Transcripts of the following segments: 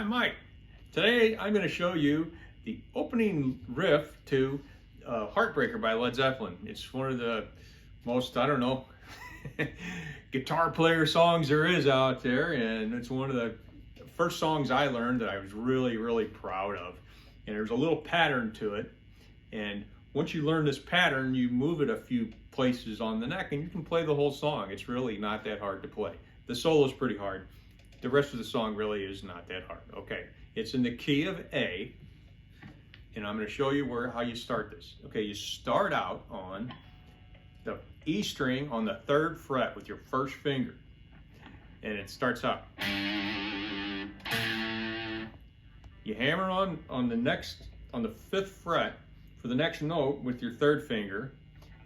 Mike. Today I'm going to show you the opening riff to Heartbreaker by Led Zeppelin. It's one of the most, I don't know, guitar player songs there is out there, and it's one of the first songs I learned that I was really proud of. And there's a little pattern to it, and once you learn this pattern, you move it a few places on the neck and you can play the whole song. It's really not that hard to play. The solo is pretty hard. The rest of the song really is not that hard. Okay, it's in the key of A, and I'm going to show you how you start this. Okay, you start out on the E string on the 3rd fret with your first finger, and it starts out. You hammer on the 5th fret for the next note with your 3rd finger,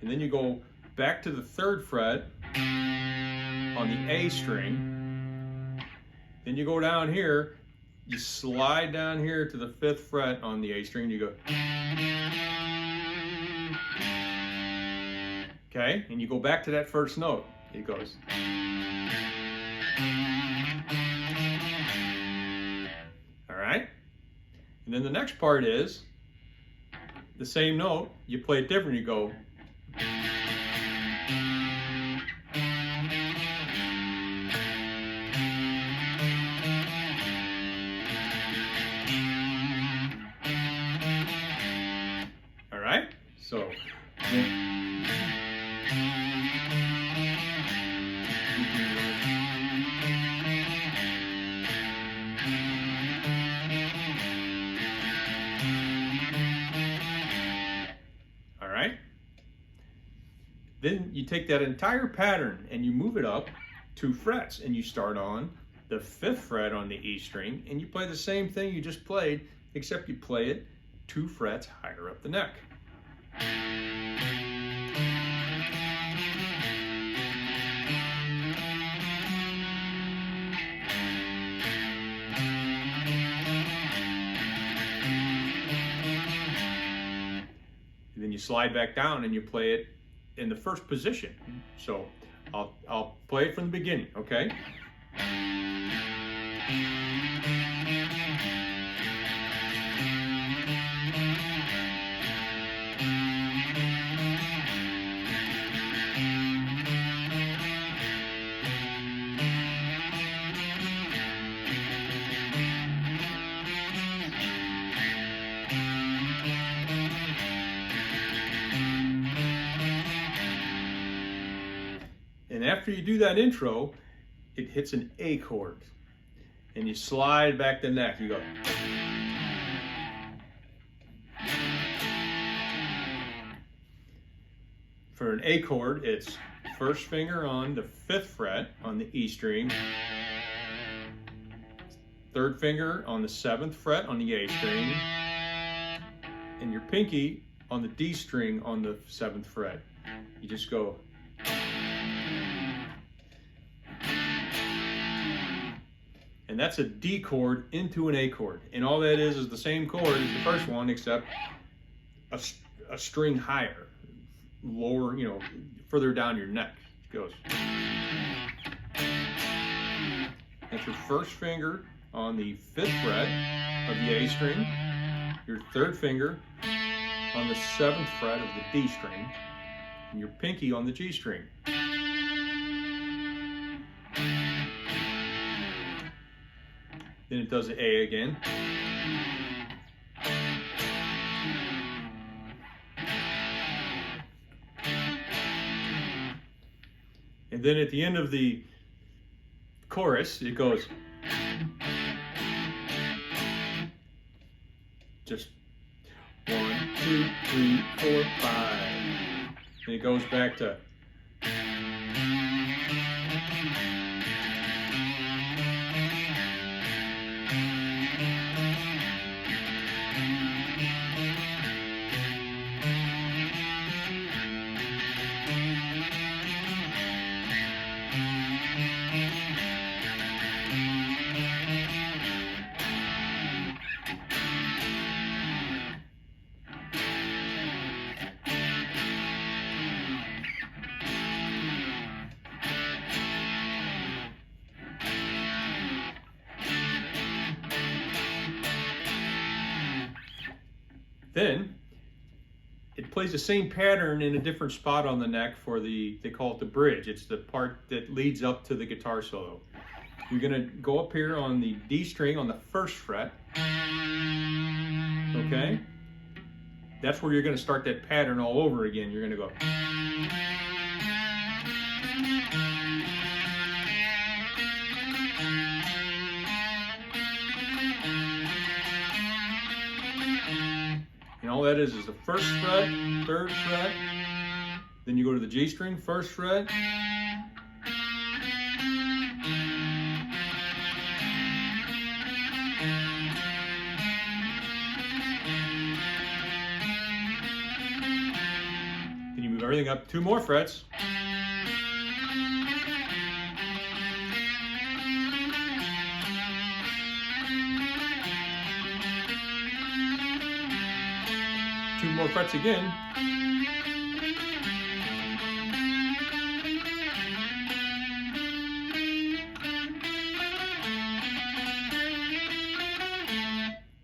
and then you go back to the 3rd fret on the A string. Then you go down here, you slide down here to the 5th fret on the A string, you go. Okay, and you go back to that first note. It goes. All right, and then the next part is the same note, you play it different, you go. All right, so. Then you take that entire pattern and you move it up 2 frets, and you start on the 5th fret on the E string, and you play the same thing you just played, except you play it 2 frets higher up the neck. And then you slide back down and you play it in the first position. So I'll play it from the beginning, okay? And after you do that intro, it hits an A chord. And you slide back the neck. You go. For an A chord, it's first finger on the 5th fret on the E string, 3rd finger on the 7th fret on the A string, and your pinky on the D string on the 7th fret. You just go. And that's a D chord into an A chord. And all that is the same chord as the first one, except a string higher, lower, further down your neck. It goes. That's your first finger on the 5th fret of the A string, your 3rd finger on the 7th fret of the D string, and your pinky on the G string. Then it does the A again. And then at the end of the chorus, it goes. Just 1, 2, 3, 4, 5. And it goes back to. Then it plays the same pattern in a different spot on the neck for they call it the bridge. It's the part that leads up to the guitar solo. You're gonna go up here on the D string on the 1st fret, okay? That's where you're gonna start that pattern all over again. You're gonna go. And all that is the 1st fret, 3rd fret, then you go to the G string, 1st fret, then you move everything up 2 more frets, two more frets again,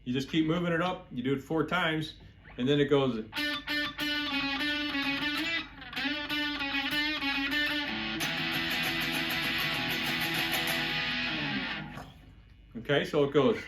you just keep moving it up. You do it 4 times, and then it goes. Okay, so it goes.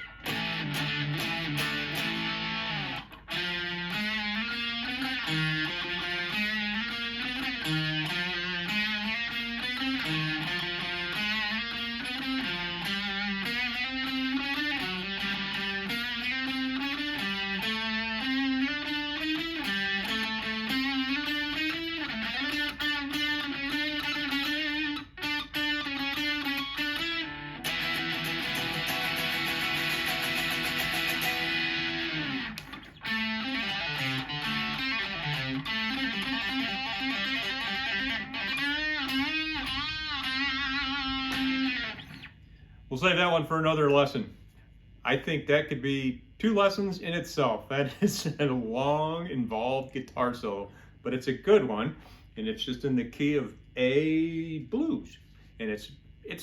We'll save that one for another lesson. I think that could be 2 lessons in itself. That is a long, involved guitar solo, but it's a good one, and it's just in the key of A blues, and it's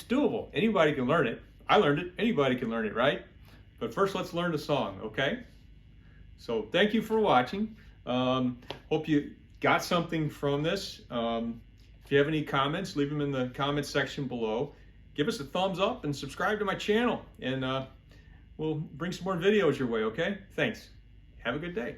doable. Anybody can learn it. I learned it. Anybody can learn it, right? But first, let's learn the song, okay? So thank you for watching. Hope you got something from this. If you have any comments, leave them in the comments section below. Give us a thumbs up and subscribe to my channel, and we'll bring some more videos your way, okay? Thanks. Have a good day.